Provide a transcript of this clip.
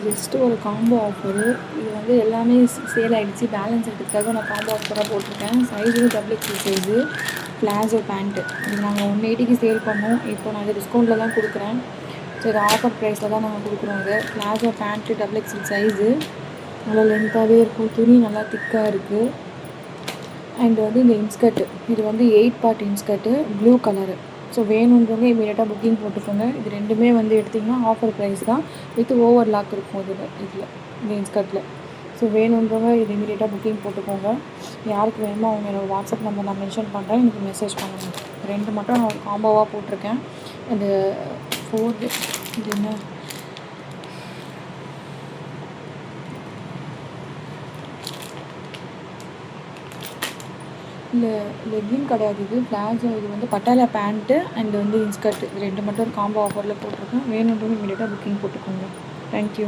Just ஒரு combo offer. இது வந்து எல்லாமே சேல் ஆகிடுச்சு. பேலன்ஸ் எடுக்கிறதுக்காக நான் காம்போ ஆஃபராக போட்டிருக்கேன். சைஸும் XXL சைஸு. பிளாசோ பேண்ட்டு இது நாங்கள் 180க்கு சேல் பண்ணோம். இப்போ நான் இது டிஸ்கவுண்ட்டில் தான் கொடுக்குறேன். ஸோ இது ஆஃபர் ப்ரைஸில் தான் நாங்கள் கொடுக்குறோம். இது பிளாசோ பேண்ட்டு XXL சைஸு. நல்லா லென்த்தாகவே இருக்கும். துணி நல்லா திக்காக இருக்குது. அண்ட் வந்து இந்த இன்ஸ்கர்ட்டு இது வந்து 8 பார்ட் இன்ஸ்கர்ட்டு ப்ளூ கலரு. ஸோ வேணுன்றவங்க இமீடியட்டாக புக்கிங் போட்டுக்கோங்க. இது ரெண்டுமே வந்து எடுத்திங்கன்னா ஆஃபர் ப்ரைஸ் தான். வித் ஓவர் லாக் இருக்கும் இதில் இந்த இன்ஸ்கர்ட்டில். ஸோ வேணுன்றவங்க இது இமீடியட்டாக புக்கிங் போட்டுக்கோங்க. யாருக்கு வேணுமோ அவங்க என்னோடய வாட்ஸ்அப் நம்பர் நான் மென்ஷன் பண்ணுறேன். எனக்கு மெசேஜ் பண்ணுங்கள். ரெண்டு மட்டும் நான் காம்போவாக போட்டிருக்கேன். அந்த 4 இது என்ன இல்லை லெக்கின் கிடையாது. இது பிளாசோ. இது வந்து பட்டாலா பேண்ட்டு அண்ட் வந்து இன்ஸ்கர்ட். இது ரெண்டு மட்டும் ஒரு காம்போ ஆஃபரில் போட்டிருக்கேன். வேணுன்றவங்க இமீடியட்டாக புக்கிங் போட்டுக்கோங்க. தேங்க்யூ.